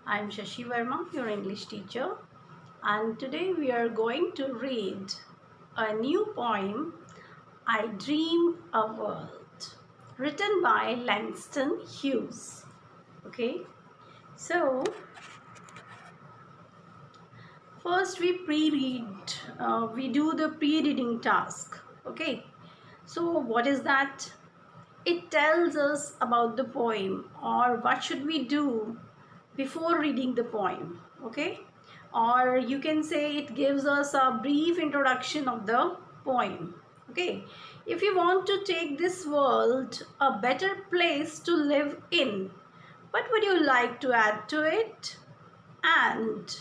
I am Shashi Verma, your English teacher, and today we are going to read a new poem, I Dream a World, written by Langston Hughes. Okay, so first we do the pre-reading task. Okay, so what is that? It tells us about the poem or what should we do before reading the poem. Okay, or you can say it gives us a brief introduction of the poem. Okay, if you want to take this world a better place to live in, what would you like to add to it? And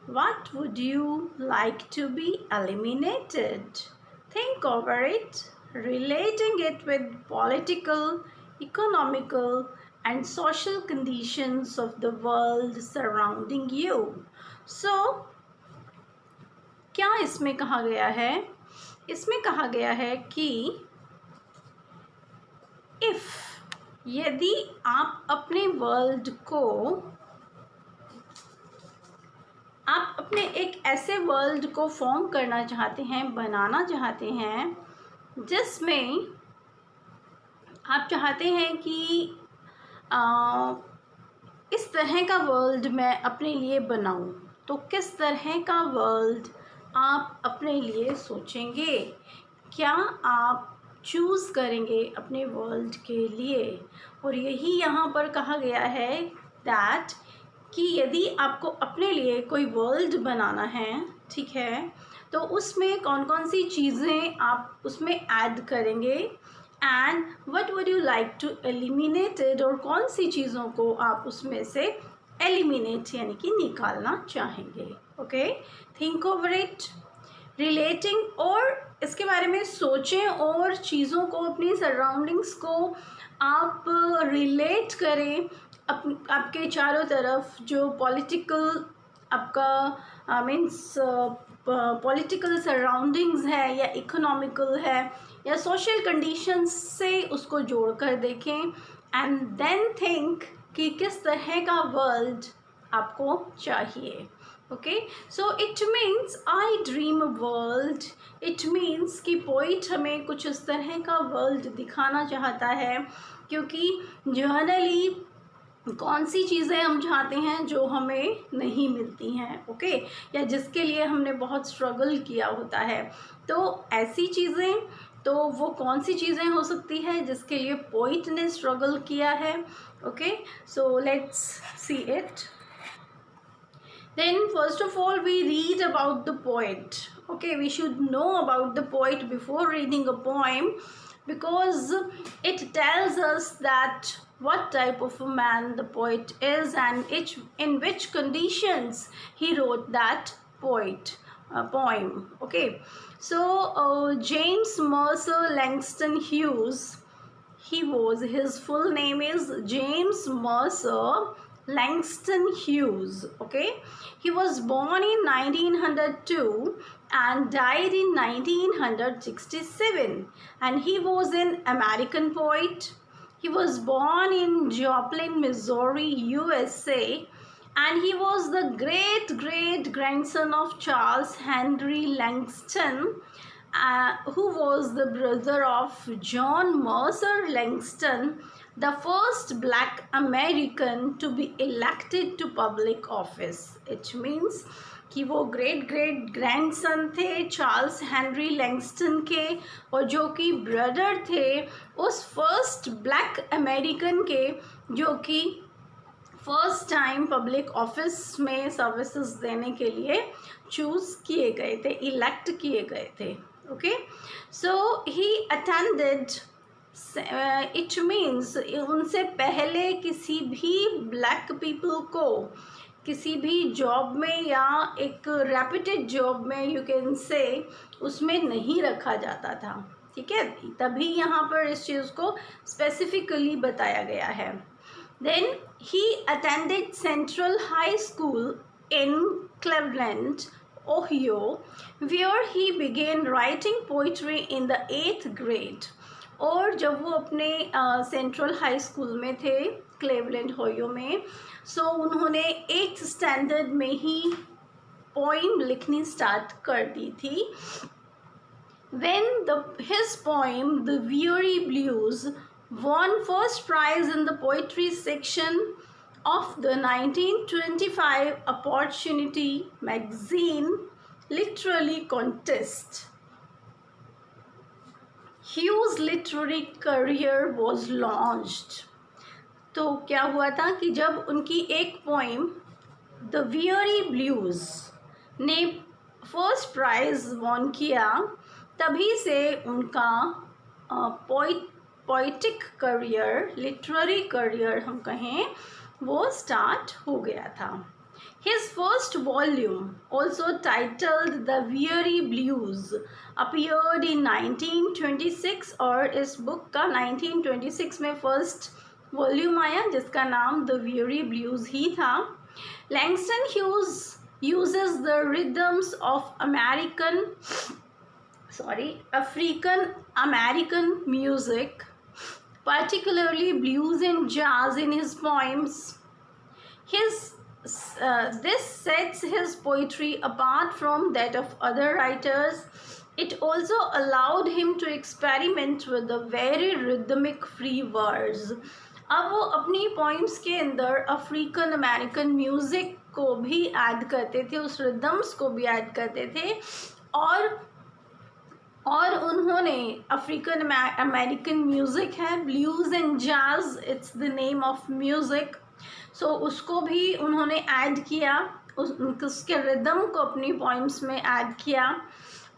what would you like to be eliminated? Think over it, relating it with political, economical, and social conditions of the world surrounding you. So, क्या इसमें कहा गया है? इसमें कहा गया है कि यदि आप अपने वर्ल्ड को आप अपने एक ऐसे वर्ल्ड को फॉर्म करना चाहते हैं, बनाना चाहते हैं, जिसमें आप चाहते हैं कि इस तरह का वर्ल्ड मैं अपने लिए बनाऊं, तो किस तरह का वर्ल्ड आप अपने लिए सोचेंगे? क्या आप चूज़ करेंगे अपने वर्ल्ड के लिए? और यही यहाँ पर कहा गया है दैट कि यदि आपको अपने लिए कोई वर्ल्ड बनाना है, ठीक है, तो उसमें कौन कौन सी चीज़ें आप उसमें ऐड करेंगे and what would you like to eliminated, और कौन सी चीज़ों को आप उसमें से एलिमिनेट यानी कि निकालना चाहेंगे. Okay, think over it, relating, और इसके बारे में सोचें और चीज़ों को, अपनी सराउंडिंग्स को आप रिलेट करें आपके चारों तरफ जो पॉलिटिकल आपका मीन्स पॉलिटिकल सराउंडिंग्स है या इकोनॉमिकल है या सोशल कंडीशंस से उसको जोड़कर देखें एंड देन थिंक कि किस तरह का वर्ल्ड आपको चाहिए. Okay, so it means I dream a world. It means कि पोइट हमें कुछ इस तरह का वर्ल्ड दिखाना चाहता है, क्योंकि जनरली कौन सी चीज़ें हम चाहते हैं जो हमें नहीं मिलती हैं. ओके, या जिसके लिए हमने बहुत स्ट्रगल किया होता है, तो ऐसी चीज़ें, तो वो कौन सी चीज़ें हो सकती है जिसके लिए पोइट ने स्ट्रगल किया है. Okay, so let's see it. Then first of all we read about the poet. Okay, we should know about the poet before reading a poem, because it tells us that what type of a man the poet is and in which conditions he wrote that poem. Okay, so James Mercer Langston Hughes, his full name is James Mercer Langston Hughes. Okay, he was born in 1902 and died in 1967, and he was an American poet. He was born in Joplin, Missouri, USA, and he was the great grandson of Charles Henry Langston, who was the brother of John Mercer Langston, the first black American to be elected to public office. It means कि वो great grandson थे Charles Henry Langston के, और जो कि brother थे उस first black American के, जो कि फर्स्ट टाइम पब्लिक ऑफिस में सर्विसेज देने के लिए चूज़ किए गए थे, इलेक्ट किए गए थे. Okay, so he attended, it means उनसे पहले किसी भी ब्लैक पीपल को किसी भी जॉब में या एक रेप्यूटेड जॉब में यू कैन से उसमें नहीं रखा जाता था. ठीक है, तभी यहाँ पर इस चीज़ को स्पेसिफिकली बताया गया है. Then he attended central high school in Cleveland, Ohio, where he began writing poetry in the 8th grade. और जब वो अपने सेंट्रल हाई स्कूल में थे क्लेवलैंड ओहियो में। सो उन्होंने 8th स्टैंडर्ड में ही पोइम लिखनी स्टार्ट कर दी थी। When his poem The Weary Blues won first prize in the poetry section of the 1925 Opportunity magazine literary contest, Hugh's literary career was launched। तो क्या हुआ था कि जब उनकी एक पोइम द वियरी ब्लूज ने फर्स्ट प्राइज वॉन किया, तभी से उनका पोइटिक करियर, लिटरेरी करियर हम कहें, वो स्टार्ट हो गया था। His first volume, also titled The Weary Blues, appeared in 1926 और इस बुक का 1926 में फर्स्ट वॉल्यूम आया जिसका नाम The Weary Blues ही था। Langston Hughes uses the rhythms of African American music, particularly blues and jazz, in his poems. This sets his poetry apart from that of other writers. It also allowed him to experiment with the very rhythmic free words. अब वो अपनी poems के अंदर African American music को भी add करते थे, उस रिदम्स को भी ऐड करते थे, और उन्होंने अफ्रीकन अमेरिकन म्यूज़िक है, blues and jazz, it's the name of music. So उसको भी उन्होंने ऐड किया, उसके रिदम को अपनी पोइम्स में ऐड किया,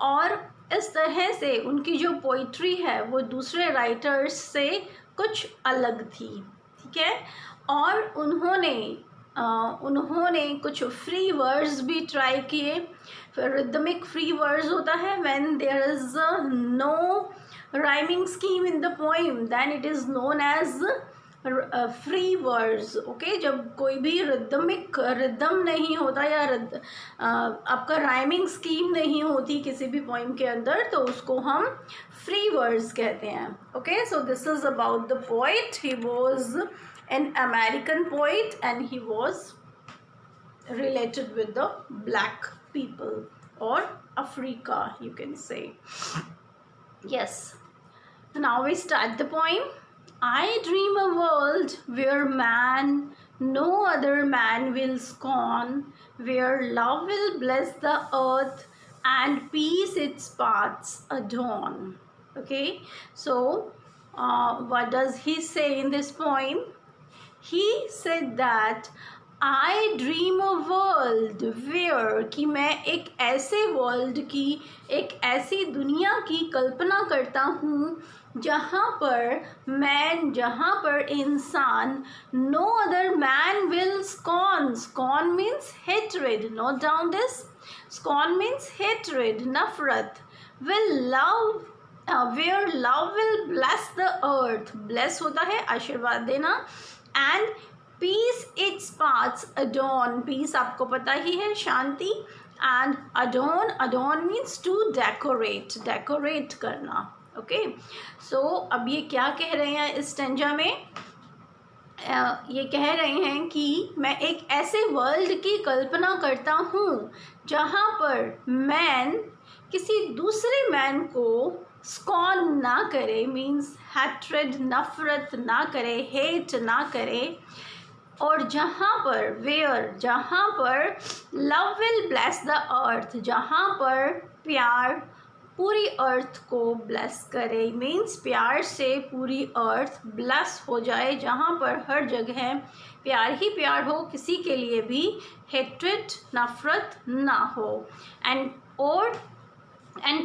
और इस तरह से उनकी जो पोइट्री है वो दूसरे राइटर्स से कुछ अलग थी, ठीक है। और उन्होंने कुछ फ्री वर्ड्स भी ट्राई किए। रिदमिक फ्री वर्ड्स होता है when there is no rhyming scheme in the poem, then it is known as free words, okay. जब कोई भी रिदम नहीं होता या आपका राइमिंग स्कीम नहीं होती किसी भी पोइम के अंदर, तो उसको हम फ्री वर्ड्स कहते हैं, okay. So this is about the poet. He was an American poet and he was related with the black people or Africa, you can say. Yes, now we start the poem. I dream a world where man no other man will scorn, where love will bless the earth and peace its paths adorn. Okay, so what does he say in this poem? He said that I dream a world where, कि मैं एक ऐसे world की, एक ऐसी दुनिया की कल्पना करता हूँ जहाँ पर इंसान no other man will scorn, scorn means hatred, note down this, scorn means hatred, नफरत, will love, where love will bless the earth, bless होता है आशीर्वाद देना, and peace its paths adorn, peace आपको पता ही है शांति, and adorn means to decorate, decorate करना, okay. सो अब ये क्या कह रहे हैं इस स्टेंजा में? ये कह रहे हैं कि मैं एक ऐसे वर्ल्ड की कल्पना करता हूँ जहाँ पर मैन किसी दूसरे मैन को स्कॉर्न ना करे, मीन्स हैट्रेड, नफरत ना करे, हेट ना करे, और जहाँ पर love will bless the earth, जहाँ पर प्यार पूरी अर्थ को ब्लेस करे, मीन्स प्यार से पूरी अर्थ ब्लेस हो जाए, जहाँ पर हर जगह प्यार ही प्यार हो, किसी के लिए भी हेट्रेड, नफरत ना हो, एंड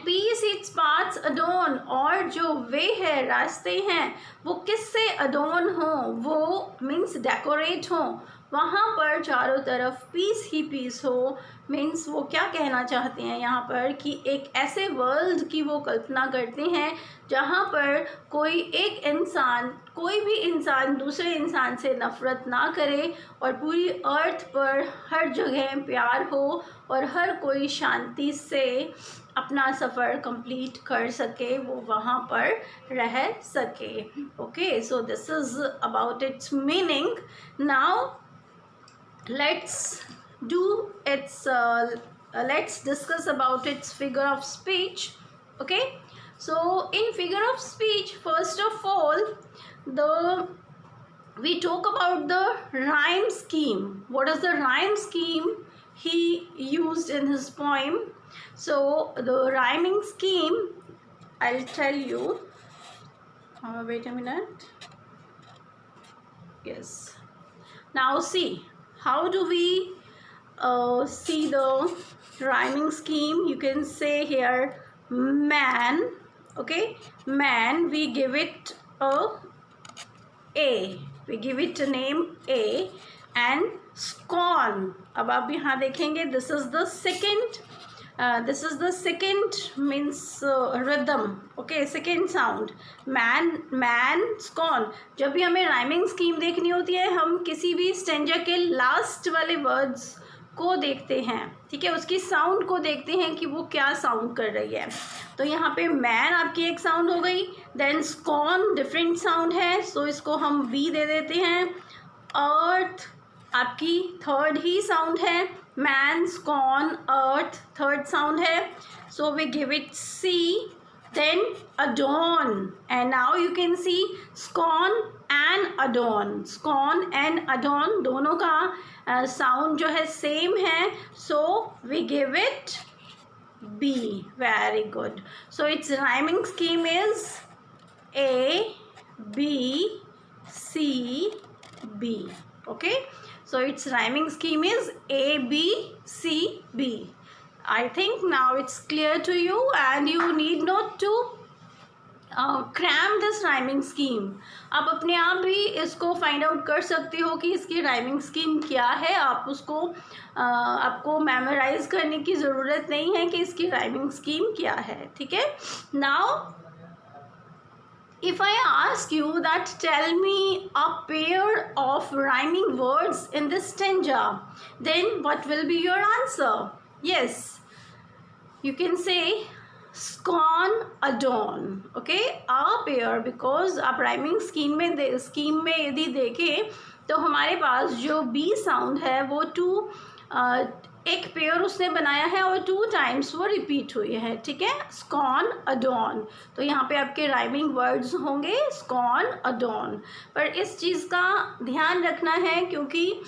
पीस इट्स पाथ्स अडोन, और जो वे है, रास्ते हैं, वो किससे अडोन हो, वो मीन्स डेकोरेट हो, वहाँ पर चारों तरफ पीस ही पीस हो, मीन्स वो क्या कहना चाहते हैं यहाँ पर कि एक ऐसे वर्ल्ड की वो कल्पना करते हैं जहाँ पर कोई एक इंसान कोई भी इंसान दूसरे इंसान से नफ़रत ना करे और पूरी अर्थ पर हर जगह प्यार हो और हर कोई शांति से अपना सफ़र कंप्लीट कर सके, वो वहाँ पर रह सके. Okay, so this is about it's meaning. Now let's do its let's discuss about its figure of speech. Okay, so in figure of speech, first of all, we talk about the rhyme scheme. What is the rhyme scheme he used in his poem? So the rhyming scheme, I'll tell you. Wait a minute. Yes, now see, how do we see the rhyming scheme? You can say here man. Okay, man, we give it a, we give it a name A. And scorn, अब आप यहाँ देखेंगे, this is the second means rhythm. Okay, second sound, man, scorn. जब भी हमें rhyming scheme देखनी होती है, हम किसी भी स्टेंजा के लास्ट वाले वर्ड्स को देखते हैं, ठीक है, उसकी साउंड को देखते हैं कि वो क्या साउंड कर रही है. तो यहाँ पे मैन आपकी एक साउंड हो गई, देन स्कॉन डिफरेंट साउंड है, सो इसको हम बी दे देते हैं. अर्थ आपकी थर्ड ही साउंड है, man, scorn, earth third sound है, so we give it C. Then adorn, and now you can see scorn and adorn दोनों का साउंड जो है सेम है, so we give it B. Very good. So its rhyming scheme is A, B, C, B. Okay, so its rhyming scheme is A, B, C, B. I think now it's clear to you, and you need not to cram this rhyming scheme. आप अपने आप भी इसको find out कर सकते हो कि इसकी rhyming scheme क्या है. आप उसको आपको मेमोराइज करने की ज़रूरत नहीं है कि इसकी rhyming scheme क्या है, ठीक है. Now if I ask you that tell me a pair of rhyming words in this stanza, then what will be your answer? Yes, you can say scorn, adorn. Okay, a pair, because आप rhyming scheme में यदि देखें तो हमारे पास जो B sound है वो एक पेयर उसने बनाया है और 2 टाइम्स वो रिपीट हुई है, ठीक है. स्कॉन, अडॉन, तो यहाँ पे आपके राइमिंग वर्ड्स होंगे स्कॉन, अडॉन. पर इस चीज़ का ध्यान रखना है क्योंकि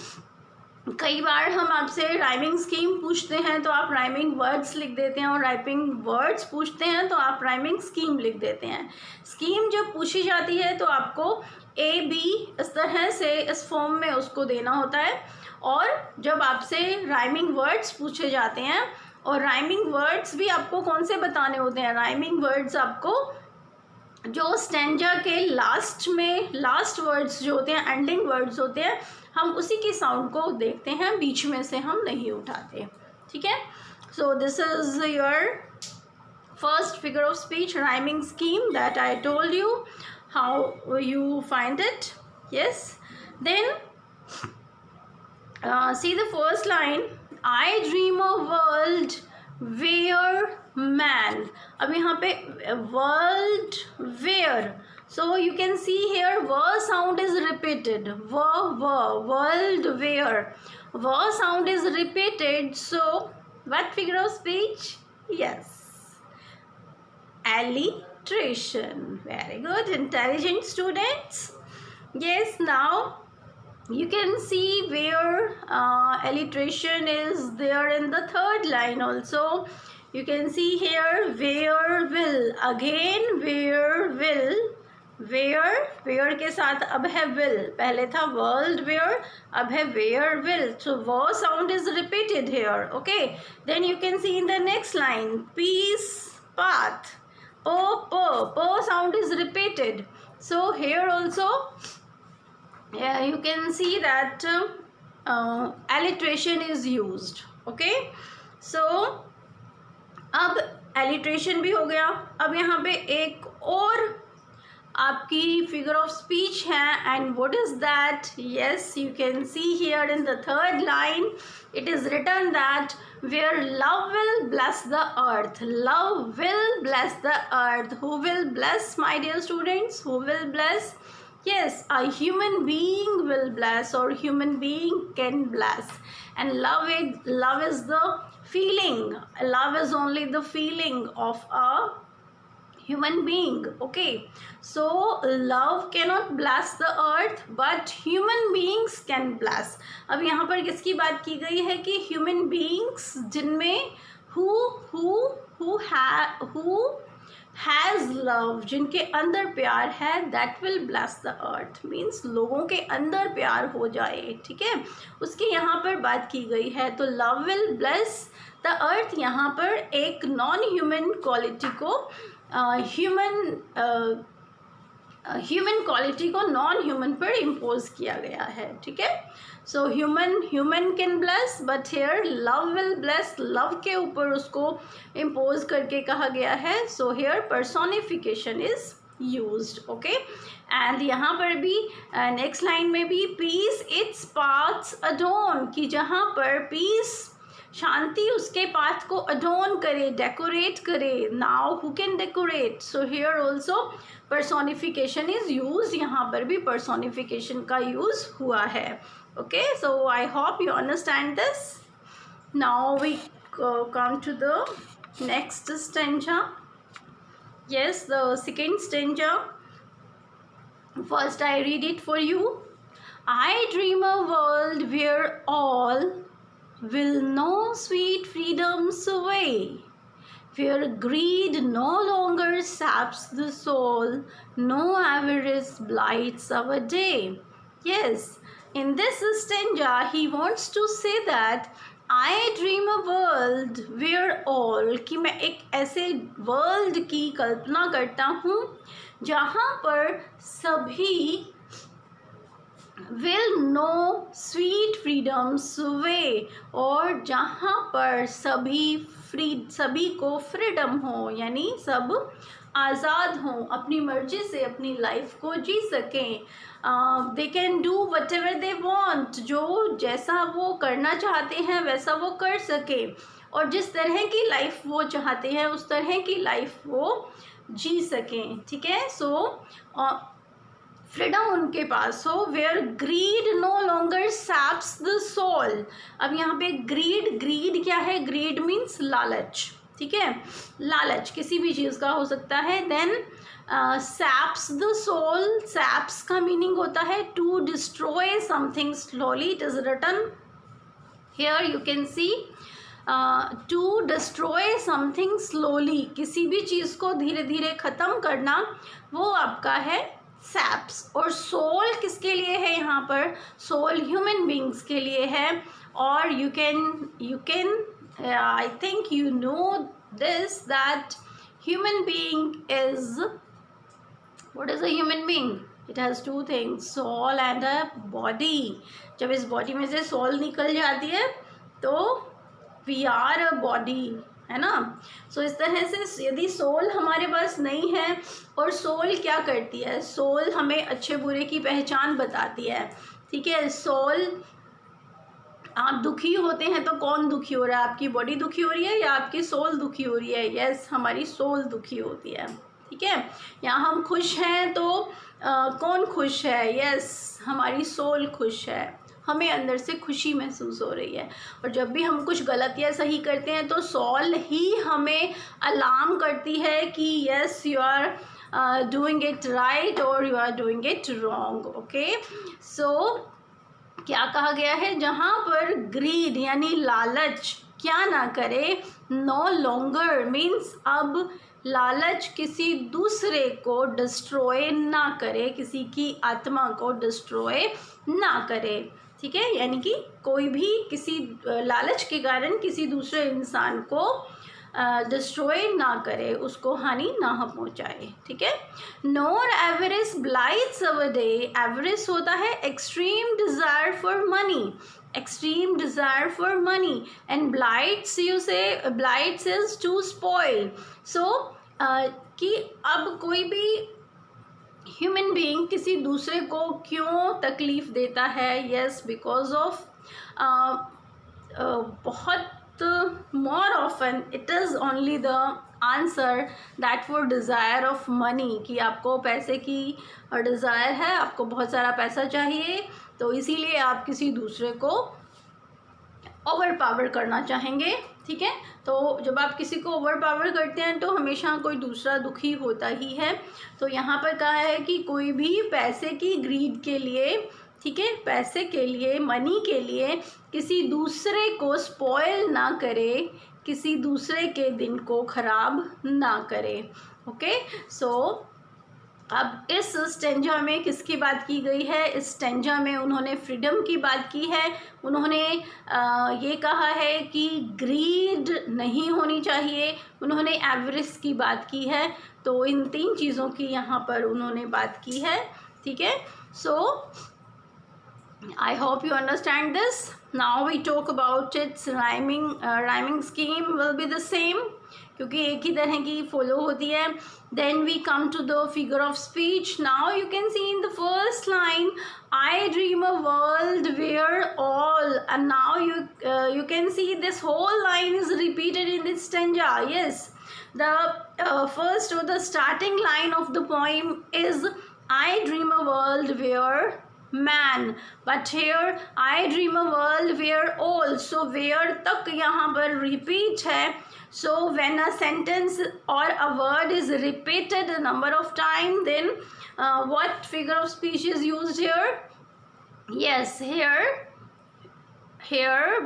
कई बार हम आपसे राइमिंग स्कीम पूछते हैं तो आप राइमिंग वर्ड्स लिख देते हैं, और राइमिंग वर्ड्स पूछते हैं तो आप राइमिंग स्कीम लिख देते हैं. स्कीम जब पूछी जाती है तो आपको A, B इस तरह से इस फॉर्म में उसको देना होता है, और जब आपसे राइमिंग वर्ड्स पूछे जाते हैं, और राइमिंग वर्ड्स भी आपको कौन से बताने होते हैं, राइमिंग वर्ड्स आपको जो स्टैंजा के लास्ट वर्ड्स जो होते हैं, एंडिंग वर्ड्स होते हैं, हम उसी की साउंड को देखते हैं, बीच में से हम नहीं उठाते, ठीक है. So this is your first figure of speech rhyming scheme that I told you how you find it. Yes, then see the first line, I dream a world where man. अब यहाँ पे world where, so you can see here where sound is repeated, world where, where sound is repeated, so what figure of speech? Yes, alliteration. Very good, intelligent students. Yes, now you can see where alliteration is there in the third line also. You can see here where will, again where will, where के साथ अब है will, पहले था world where, अब है where will, so where sound is repeated here. Okay, then you can see in the next line peace, path, po sound is repeated, so here also you can see that alliteration is used. Okay, so अब alliteration भी हो गया. अब यहाँ पे एक और आपकी फिगर ऑफ स्पीच है. And what is that? Yes, you can see here in the third line it is written that where love will bless the earth. Love will bless the earth. Who will bless, my dear students? Who will bless? Yes, a human being will bless, or human being can bless. And love is the feeling. Love is only the feeling of a human being. Okay, so love cannot bless the earth but human beings can bless. अब यहाँ पर किसकी बात की गई है कि human beings जिनमें who has love, जिनके अंदर प्यार है, that will bless the earth, means लोगों के अंदर प्यार हो जाए. ठीक है, उसकी यहाँ पर बात की गई है. तो love will bless the earth यहाँ पर एक नॉन ह्यूमन क्वालिटी को ह्यूमन क्वालिटी को नॉन ह्यूमन पर इम्पोज किया गया है. ठीक है, so human can bless but here love will bless. Love के ऊपर उसको इम्पोज करके कहा गया है. So here personification is used. Okay, and यहाँ पर भी नेक्स्ट लाइन में भी पीस इट्स पाथ्स अडोन, कि जहाँ पर पीस शांति उसके पाथ को अडोन करे, डेकोरेट करे. Now who can decorate? So here also personification is use. यहाँ पर भी पर्सोनिफिकेशन का यूज हुआ है. Okay, so I hope you understand this. Now we come to the next stanza. yes, the second stanza. First I read it for you. I dream a world where all will know sweet freedom's way, where greed no longer saps the soul, no avarice blights our day. Yes, in this stanza he wants to say that I dream a world where all, कि मैं एक ऐसे world की कल्पना करता हूँ जहाँ पर सभी will know sweet freedom's way, और जहाँ पर सभी को फ्रीडम हो, यानी सब आज़ाद हों, अपनी मर्जी से अपनी लाइफ को जी सकें. They can do what ever they want, जो जैसा वो करना चाहते हैं वैसा वो कर सकें, और जिस तरह की लाइफ वो चाहते हैं उस तरह की लाइफ वो जी सकें. ठीक है, सो फ्रीडम उनके पास हो. Where greed no longer saps the soul. अब यहाँ पे ग्रीड क्या है? ग्रीड मीन्स लालच. ठीक है, लालच किसी भी चीज़ का हो सकता है. Then saps the soul. Saps का मीनिंग होता है to destroy something slowly. It is written here, you can see, to destroy something slowly. किसी भी चीज़ को धीरे धीरे ख़त्म करना, वो आपका है सैप्स. और सोल किसके लिए है? यहाँ पर सोल ह्यूमन बींग्स के लिए है. और you can I think you know this, that human being is, what is a human being? It has two things, soul and a body. जब इस बॉडी में से सोल निकल जाती है तो we are a body, है ना. सो इस तरह से यदि सोल हमारे पास नहीं है, और सोल क्या करती है? सोल हमें अच्छे बुरे की पहचान बताती है. ठीक है, सोल, आप दुखी होते हैं तो कौन दुखी हो रहा है? आपकी बॉडी दुखी हो रही है या आपकी सोल दुखी हो रही है? यस, हमारी सोल दुखी होती है. ठीक है, या हम खुश हैं तो कौन खुश है? यस, हमारी सोल खुश है, हमें अंदर से खुशी महसूस हो रही है. और जब भी हम कुछ गलत या सही करते हैं तो सोल ही हमें अलार्म करती है कि yes, you are doing it right और you are doing it wrong. Okay, so क्या कहा गया है? जहाँ पर ग्रीड यानी लालच क्या ना करे, नो लॉन्गर मीन्स अब लालच किसी दूसरे को डिस्ट्रॉय ना करे, किसी की आत्मा को डिस्ट्रॉय ना करे. ठीक है, यानी कि कोई भी किसी लालच के कारण किसी दूसरे इंसान को डिस्ट्रॉय ना करे, उसको हानि ना पहुँचाए. ठीक है, nor avarice blights our day. Avarice होता है extreme desire for money, extreme desire for money. And blights, you say blights is to spoil. So कि अब कोई भी ह्यूमन बीइंग किसी दूसरे को क्यों तकलीफ़ देता है? यस, बिकॉज ऑफ बहुत more often it is only the answer that for desire of money, कि आपको पैसे की डिज़ायर है, आपको बहुत सारा पैसा चाहिए, तो इसीलिए आप किसी दूसरे को ओवर पावर करना चाहेंगे। ठीक है, तो जब आप किसी को ओवर पावर करते हैं तो हमेशा कोई दूसरा दुखी होता ही है। तो यहाँ पर कहा है कि कोई भी पैसे की ग्रीड के लिए, ठीक है, पैसे के लिए, मनी के लिए किसी दूसरे को स्पॉइल ना करे, किसी दूसरे के दिन को ख़राब ना करे। ओके, सो अब इस स्टेंजा में किसकी बात की गई है? इस स्टेंजा में उन्होंने फ्रीडम की बात की है। उन्होंने ये कहा है कि ग्रीड नहीं होनी चाहिए, उन्होंने एवरेज की बात की है। तो इन 3 चीज़ों की यहाँ पर उन्होंने बात की है। ठीक है, सो I hope you understand this. Now we talk about its rhyming scheme will be the same, क्योंकि एक ही तरह की follow होती है. Then we come to the figure of speech. Now you can see in the first line, I dream a world where all, and now you can see this whole line is repeated in this stanza. Yes, the first or the starting line of the poem is I dream a world where man, but here I dream a world where all, so where तक यहाँ पर repeat है. So when a sentence or a word is repeated a number of times, then what figure of speech is used here? Yes, here,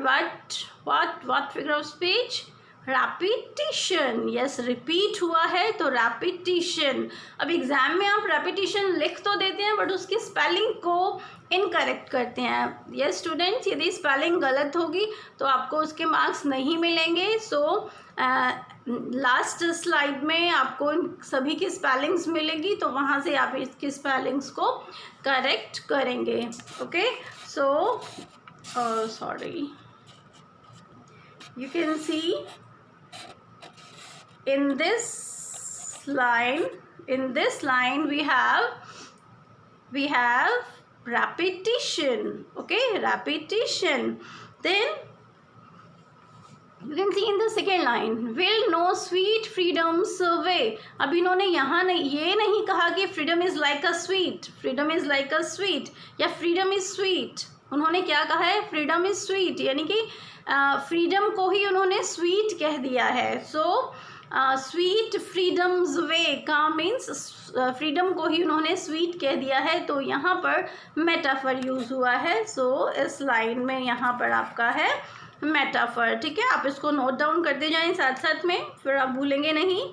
but what figure of speech? Repetition. Yes, repeat हुआ है तो repetition. अब exam में आप repetition लिख तो देते हैं बट उसकी स्पेलिंग को इनकरेक्ट करते हैं. यस स्टूडेंट्स, यदि स्पेलिंग गलत होगी तो आपको उसके मार्क्स नहीं मिलेंगे. सो लास्ट स्लाइड में आपको सभी की स्पेलिंग्स मिलेगी, तो वहाँ से आप इसकी स्पेलिंग्स को करेक्ट करेंगे. Okay, so sorry, you can see in this line we have repetition. Okay, repetition. Then you can see in the second line, will no sweet freedom survey. अब इन्होंने यहाँ ये नहीं कहा कि freedom is like a sweet या freedom is sweet. उन्होंने क्या कहा है? freedom is sweet, यानी कि फ्रीडम को ही उन्होंने स्वीट कह दिया है. सो स्वीट फ्रीडम्स वे का मीन्स फ्रीडम को ही उन्होंने स्वीट कह दिया है. तो यहाँ पर मेटाफर यूज़ हुआ है. सो इस लाइन में यहाँ पर आपका है मेटाफर. ठीक है, आप इसको नोट डाउन करते जाएं साथ साथ में, फिर आप भूलेंगे नहीं.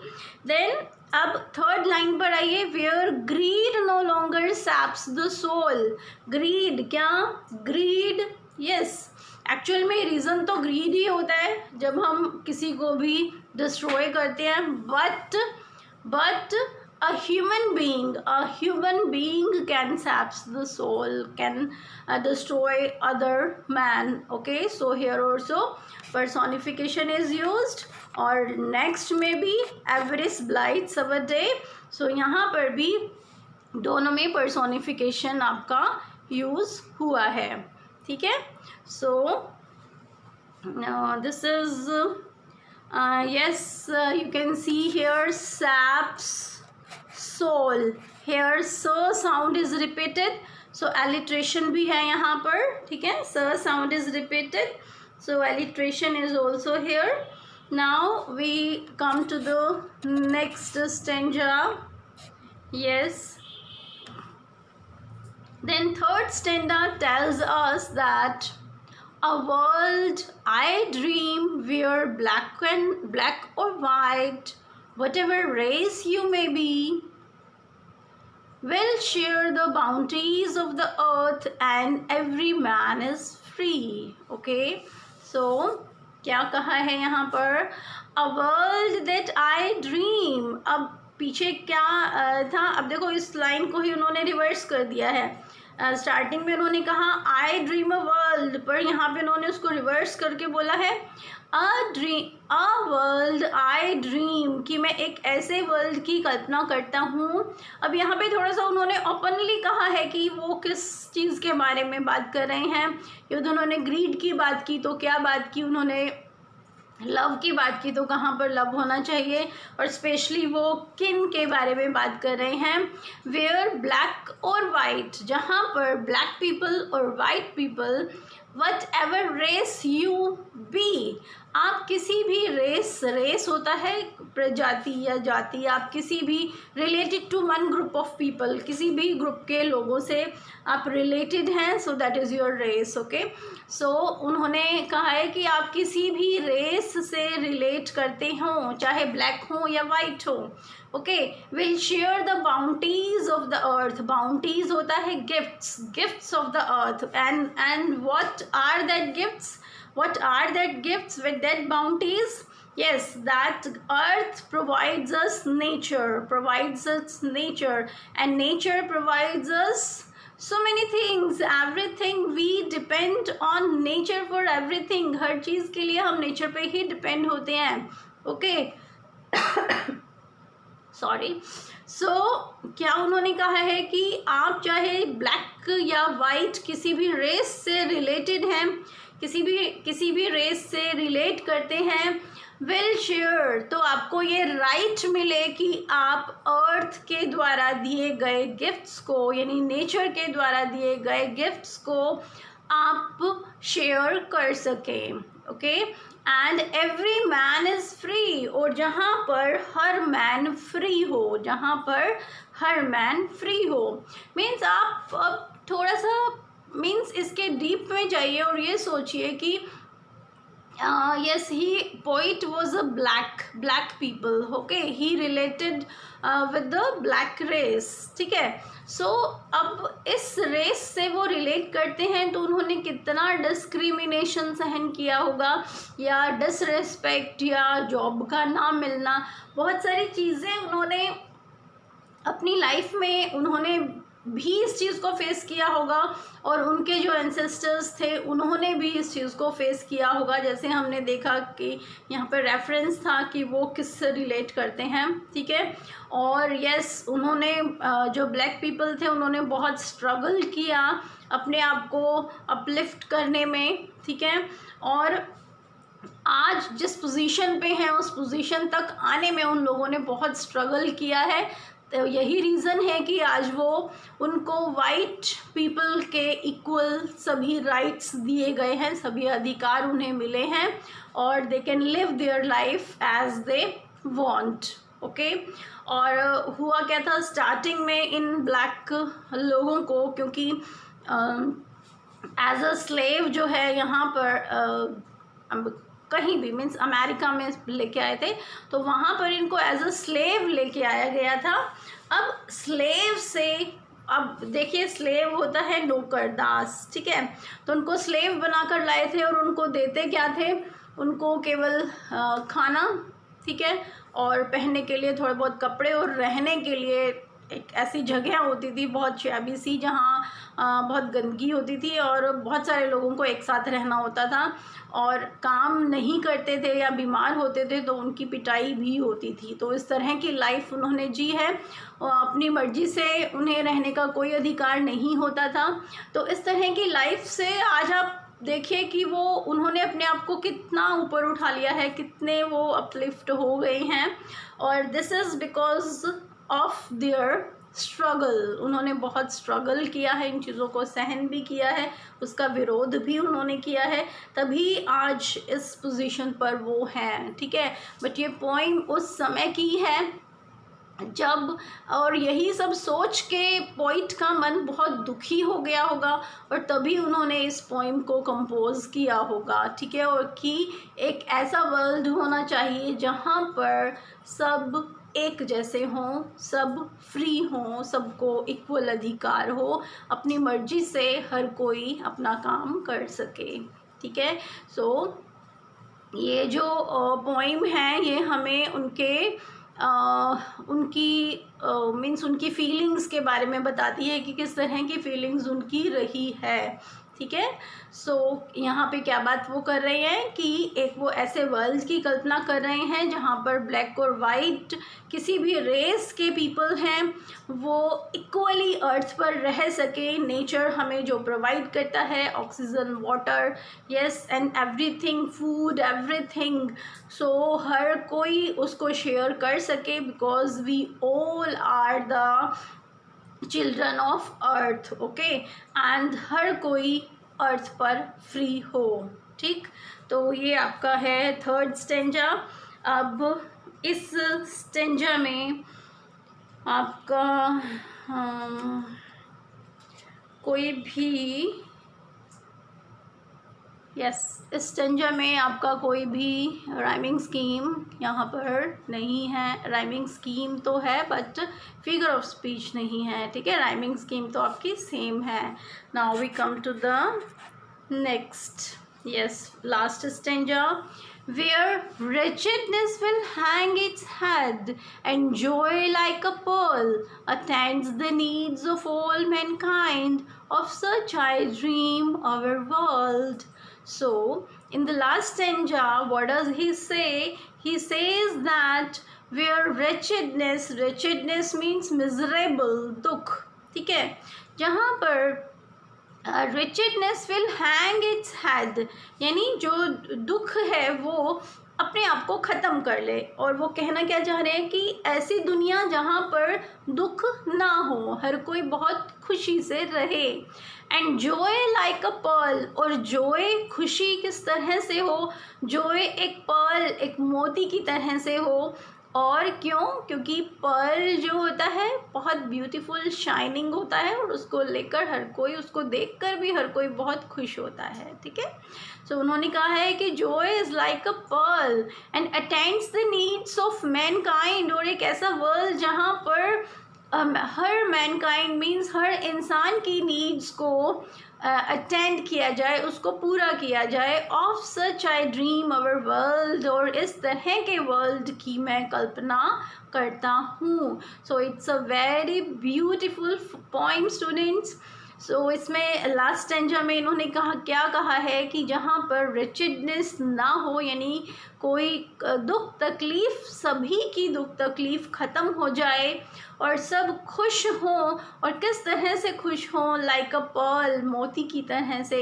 देन अब थर्ड लाइन पर आइए, where greed no longer saps the soul. Greed, क्या ग्रीड? यस, एक्चुअल में रीज़न तो ग्रीड ही होता है जब हम किसी को भी डिस्ट्रॉय करते हैं. But a human being can saps the soul, can destroy other man. Okay, so here also personification is used, और next में भी Avarice blights our day. so यहाँ पर भी दोनों में personification आपका यूज़ हुआ है. ठीक है, so this is yes, you can see here saps soul. here so sound is repeated, so alliteration भी है यहाँ पर. ठीक है, so sound is repeated, so alliteration is also here. now we come to the next stanza. yes, then third stanza tells us that a world I dream where black or white, whatever race you may be, will share the bounties of the earth and every man is free. Okay, so क्या कहा है यहाँ पर? a world that I dream. अब पीछे क्या था? अब देखो इस लाइन को ही उन्होंने रिवर्स कर दिया है. स्टार्टिंग में उन्होंने कहा आई ड्रीम अ वर्ल्ड, पर यहाँ पे उन्होंने उसको रिवर्स करके बोला है अ वर्ल्ड आई ड्रीम, कि मैं एक ऐसे वर्ल्ड की कल्पना करता हूँ। अब यहाँ पे थोड़ा सा उन्होंने ओपनली कहा है कि वो किस चीज़ के बारे में बात कर रहे हैं। ये तो उन्होंने ग्रीड की बात की, तो क्या बात की उन्होंने, लव की बात की, तो कहाँ पर लव होना चाहिए, और स्पेशली वो किन के बारे में बात कर रहे हैं, वेयर ब्लैक और वाइट, जहाँ पर ब्लैक पीपल और white people, whatever race you be, आप किसी भी रेस होता है प्रजाति या जाति, आप किसी भी related to one group of people, किसी भी ग्रुप के लोगों से आप रिलेटेड हैं, so that is your race. Okay, so उन्होंने कहा है कि आप किसी भी रेस से रिलेट करते हो, चाहे ब्लैक हो या वाइट हो। Okay, will share the bounties of the earth, bounties होता है gifts, gifts of the earth, and what are that gifts, what are that gifts with that bounties? Yes, that earth provides us nature, and nature provides us so many things, everything, we depend on nature for everything, हर चीज़ के लिए हम nature पे ही depend होते हैं। Okay, sorry. सो क्या उन्होंने कहा है कि आप चाहे ब्लैक या वाइट किसी भी रेस से रिलेटेड हैं, किसी भी रेस से रिलेट करते हैं, विल शेयर, तो आपको ये राइट मिले कि आप अर्थ के द्वारा दिए गए गिफ्ट्स को, यानी नेचर के द्वारा दिए गए गिफ्ट्स को आप शेयर कर सकें। Okay, and every man is free, और जहाँ पर हर मैन फ्री हो, जहाँ पर हर मैन फ्री हो, मीन्स आप अब थोड़ा सा मीन्स इसके डीप में जाइए और ये सोचिए कि yes, he poet was a black people, okay, he related with the black race, ठीक है। सो अब इस रेस से वो रिलेट करते हैं, तो उन्होंने कितना डिस्क्रिमिनेशन सहन किया होगा, या डिसरेस्पेक्ट, या जॉब का ना मिलना, बहुत सारी चीज़ें उन्होंने अपनी लाइफ में उन्होंने भी इस चीज़ को फेस किया होगा, और उनके जो एंसेस्टर्स थे उन्होंने भी इस चीज़ को फेस किया होगा। जैसे हमने देखा कि यहाँ पर रेफरेंस था कि वो किससे रिलेट करते हैं, ठीक है। और यस, उन्होंने जो ब्लैक पीपल थे उन्होंने बहुत स्ट्रगल किया अपने आप को अपलिफ्ट करने में, ठीक है। और आज जिस पोजीशन पे हैं उस पोजीशन तक आने में उन लोगों ने बहुत स्ट्रगल किया है, तो यही रीज़न है कि आज वो उनको वाइट पीपल के इक्वल सभी राइट्स दिए गए हैं, सभी अधिकार उन्हें मिले हैं, और they can live their life as they want. Okay, और हुआ क्या था स्टार्टिंग में इन ब्लैक लोगों को, क्योंकि एज अ स्लेव जो है यहाँ पर कहीं भी मीन्स अमेरिका में लेके आए थे, तो वहाँ पर इनको एज अ स्लेव लेके आया गया था। अब स्लेव से, अब देखिए स्लेव होता है नौकर, दास, ठीक है। तो उनको स्लेव बनाकर लाए थे, और उनको देते क्या थे, उनको केवल खाना, ठीक है, और पहनने के लिए थोड़े बहुत कपड़े, और रहने के लिए एक ऐसी जगह होती थी बहुत शैबी सी, जहाँ बहुत गंदगी होती थी, और बहुत सारे लोगों को एक साथ रहना होता था, और काम नहीं करते थे या बीमार होते थे तो उनकी पिटाई भी होती थी। तो इस तरह की लाइफ उन्होंने जी है, और अपनी मर्जी से उन्हें रहने का कोई अधिकार नहीं होता था। तो इस तरह की लाइफ से आज आप देखिए कि वो उन्होंने अपने आप को कितना ऊपर उठा लिया है, कितने वो अपलिफ्ट हो गए हैं, और this is because of their struggle. उन्होंने बहुत स्ट्रगल किया है, इन चीज़ों को सहन भी किया है, उसका विरोध भी उन्होंने किया है, तभी आज इस पोजीशन पर वो हैं, ठीक है। बट ये पोइम उस समय की है जब, और यही सब सोच के पोइट का मन बहुत दुखी हो गया होगा, और तभी उन्होंने इस पोइम को कंपोज किया होगा, ठीक है। और कि एक ऐसा वर्ल्ड होना चाहिए जहाँ पर सब एक जैसे हों, सब फ्री हों, सबको इक्वल अधिकार हो, अपनी मर्जी से हर कोई अपना काम कर सके, ठीक है। सो ये जो पोइम है ये हमें उनके उनकी मीन्स उनकी फीलिंग्स के बारे में बताती है कि किस तरह की फीलिंग्स उनकी रही है, ठीक है। सो यहाँ पे क्या बात वो कर रहे हैं कि एक वो ऐसे वर्ल्ड की कल्पना कर रहे हैं जहाँ पर ब्लैक और वाइट किसी भी रेस के पीपल हैं वो इक्वली अर्थ पर रह सके। नेचर हमें जो प्रोवाइड करता है oxygen, water, yes and everything, food, everything, so हर कोई उसको शेयर कर सके because we all are the children of earth, okay, and हर कोई अर्थ पर फ्री हो, ठीक। तो ये आपका है थर्ड स्टेंजा। अब इस स्टेंजा में आपका कोई भी इस स्टेंजा में आपका कोई भी राइमिंग स्कीम यहाँ पर नहीं है। राइमिंग स्कीम तो है बट फिगर ऑफ स्पीच नहीं है, ठीक है। राइमिंग स्कीम तो आपकी सेम है। Now we come to the next, last stanza. Where wretchedness will hang its head, and joy like a pearl attends the needs of all mankind. Of such I dream our world. So, in the last stanza, what does he say? He says that where wretchedness means miserable, दुख, ठीक है। जहाँ पर wretchedness will hang its head, यानी जो दुख है वो अपने आप को ख़त्म कर ले। और वो कहना क्या चाह रहे हैं कि ऐसी दुनिया जहाँ पर दुख ना हो, हर कोई बहुत खुशी से रहे। And joy like a pearl, और जॉय खुशी किस तरह से हो? जॉय एक पर्ल, एक मोती की तरह से हो। और क्यों? क्योंकि पर्ल जो होता है बहुत ब्यूटीफुल शाइनिंग होता है और उसको लेकर हर कोई, उसको देखकर भी हर कोई बहुत खुश होता है, ठीक है। सो उन्होंने कहा है कि Joy is like a Perl and attends the needs of Mankind, और एक ऐसा वर्ल्ड जहाँ पर हर मैनकाइंड मीन्स हर इंसान की नीड्स को अटेंड किया जाए, उसको पूरा किया जाए। Of such I dream our world, और इस तरह के वर्ल्ड की मैं कल्पना करता हूँ। So it's a very beautiful point students. So इसमें लास्ट स्टेंजा में इन्होंने क्या कहा है कि जहाँ पर रिचिडनेस ना हो, यानी कोई दुख तकलीफ़, सभी की दुख तकलीफ़ ख़त्म हो जाए और सब खुश हों। और किस तरह से खुश हों? लाइक अ पर्ल, मोती की तरह से।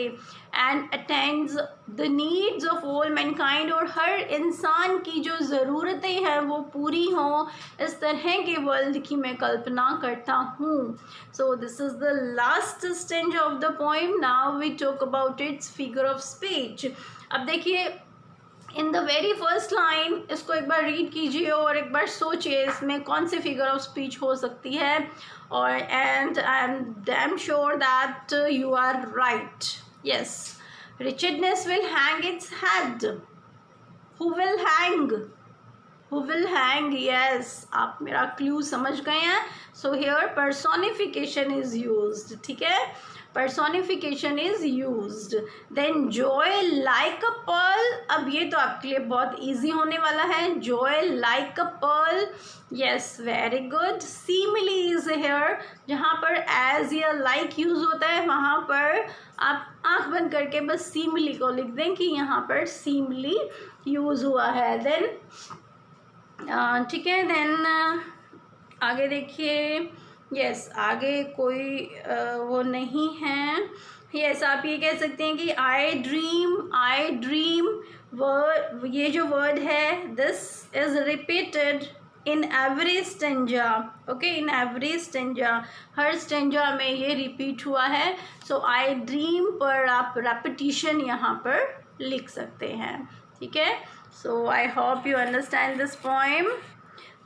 And attends the needs of all Mankind, और हर इंसान की जो ज़रूरतें हैं वो पूरी हों। इस तरह के वर्ल्ड की मैं कल्पना करता हूँ। So this is the last stanza of the poem. Now we talk about its figure of speech. अब देखिए in the very first line, इसको एक बार रीड कीजिए और एक बार सोचिए इसमें कौन सी फिगर ऑफ स्पीच हो सकती है। और and I am damn sure that you are right. Yes, wretchedness will hang its head. Who will hang? Who will hang? Yes, आप मेरा क्लू समझ गए हैं। So here personification is used, ठीक है। personification is used. Then joy like a pearl, अब ये तो आपके लिए बहुत easy होने वाला है। joy like a pearl, yes, very good. simile is here, जहाँ पर as या like यूज़ होता है वहाँ पर आप आँख बंद करके बस simile को लिख दें कि यहाँ पर simile यूज़ हुआ है। then ठीक है, then आगे देखिए। यस, आगे कोई वो नहीं है। यस, आप ये कह सकते हैं कि आई ड्रीम वर्ड, ये जो वर्ड है this is repeated in every stanza, okay, in every stanza, her stanza में ये रिपीट हुआ है। सो आई ड्रीम पर आप रेपिटिशन यहाँ पर लिख सकते हैं, ठीक है। So I hope you understand this poem.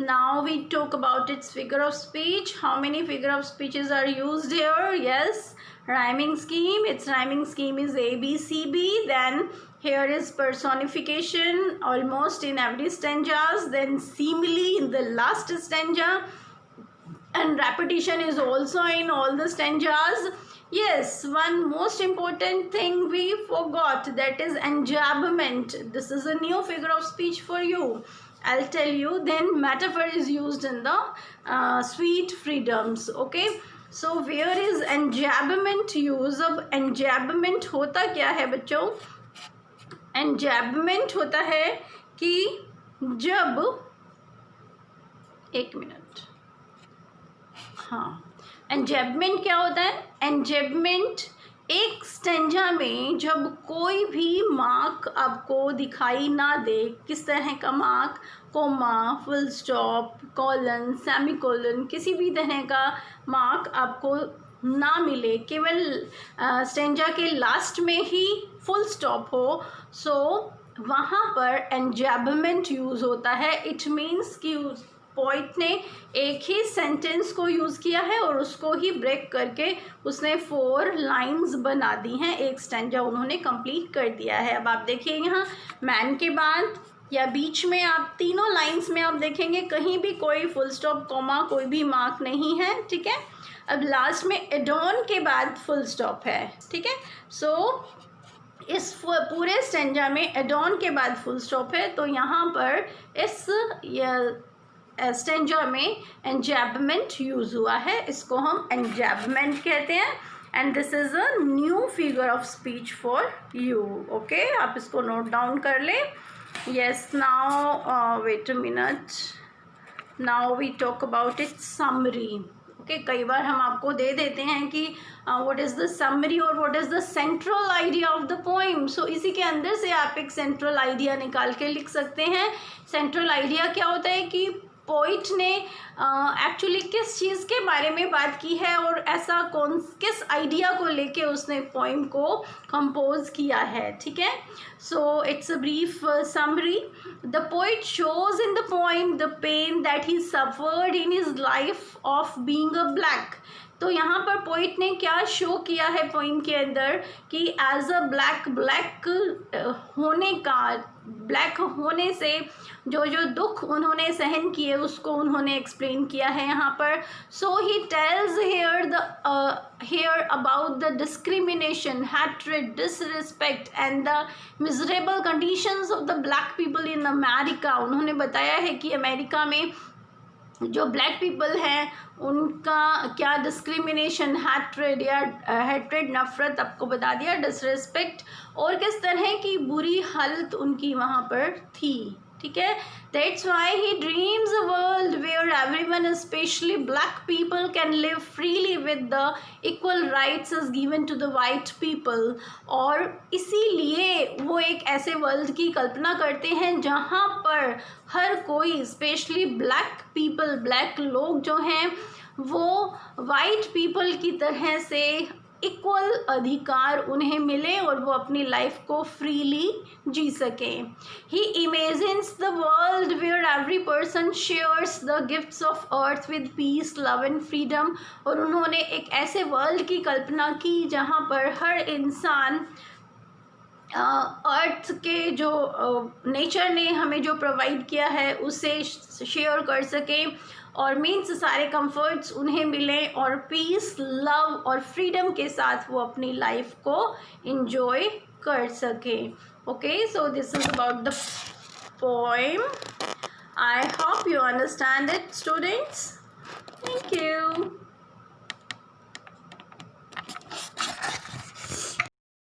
Now we talk about its figure of speech. How many figure of speeches are used here? Yes, rhyming scheme. Its rhyming scheme is A, B, C, B. Then here is personification almost in every stanzas. Then simile in the last stanza. And repetition is also in all the stanzas. Yes, one most important thing we forgot, that is enjambment. This is a new figure of speech for you. I'll tell you. Then metaphor is used in the sweet freedoms. Okay, so where is enjambment used? अब enjambment होता क्या है बच्चों? enjambment होता है कि जब, एक मिनट, हाँ, enjambment क्या होता है? enjambment एक स्टेंजा में जब कोई भी मार्क आपको दिखाई ना दे, किस तरह का mark, comma, full stop, colon, semicolon, किसी भी तरह का मार्क आपको ना मिले, केवल स्टेंजा के लास्ट में ही फुल स्टॉप हो, सो वहाँ पर एंजैबमेंट यूज़ होता है. इट मीन्स कि पोइट ने एक ही सेंटेंस को यूज़ किया है और उसको ही ब्रेक करके उसने 4 लाइंस बना दी हैं, एक स्टैंजा उन्होंने कंप्लीट कर दिया है. अब आप देखिए यहाँ मैन के बाद या बीच में आप तीनों लाइंस में आप देखेंगे कहीं भी कोई फुल स्टॉप, कॉमा, कोई भी मार्क नहीं है. ठीक है, अब लास्ट में एडॉन के बाद फुल स्टॉप है. ठीक है, सो इस पूरे स्टैंजा में एडॉन के बाद फुल स्टॉप है, तो यहाँ पर इस स्टेंजा में एंजैबमेंट यूज़ हुआ है, इसको हम एंजैबमेंट कहते हैं. And this is a new figure of speech for you. Okay, आप इसको नोट डाउन कर लें. Yes, now wait a minute, now we talk about its summary. Okay, कई बार हम आपको दे देते हैं कि व्हाट इज़ द समरी और what is the central idea of the poem. So इसी के अंदर से आप एक सेंट्रल आइडिया निकाल के लिख सकते हैं. सेंट्रल आइडिया क्या होता है कि पोइट ने एक्चुअली किस चीज़ के बारे में बात की है और ऐसा किस आइडिया को लेके उसने पोइम को कंपोज किया है. ठीक है, so it's a brief summary. The poet shows in the poem the pain that he suffered in his life of being a black. तो यहाँ पर पोइट ने क्या शो किया है पोइम के अंदर कि एज अ ब्लैक होने का, ब्लैक होने से जो जो दुख उन्होंने सहन किए उसको उन्होंने एक्सप्लेन किया है यहाँ पर. So he tells here about the discrimination, hatred, disrespect and the miserable conditions of the black people in America. उन्होंने बताया है कि अमेरिका में जो ब्लैक पीपल हैं उनका क्या डिस्क्रिमिनेशन, हैट्रेड नफ़रत आपको बता दिया, डिसरिस्पेक्ट, और किस तरह की बुरी हालत उनकी वहाँ पर थी. ठीक है, that's why he dreams a world where everyone specially black people can live freely with the equal rights is given to the white people. और इसीलिए वो एक ऐसे वर्ल्ड की कल्पना करते हैं जहाँ पर हर कोई, स्पेशली ब्लैक पीपल, ब्लैक लोग जो हैं वो वाइट पीपल की तरह से इक्वल अधिकार उन्हें मिले और वो अपनी लाइफ को फ्रीली जी सकें. He imagines the world where every person shares the gifts of earth with peace, love and freedom. और उन्होंने एक ऐसे वर्ल्ड की कल्पना की जहाँ पर हर इंसान अर्थ के जो नेचर ने हमें जो प्रोवाइड किया है उसे शेयर कर सकें और मीन्स सारे कंफर्ट्स उन्हें मिलें और पीस, लव और फ्रीडम के साथ वो अपनी लाइफ को एंजॉय कर सकें. Okay, so this is about the poem. I hope you understand it students. Thank you.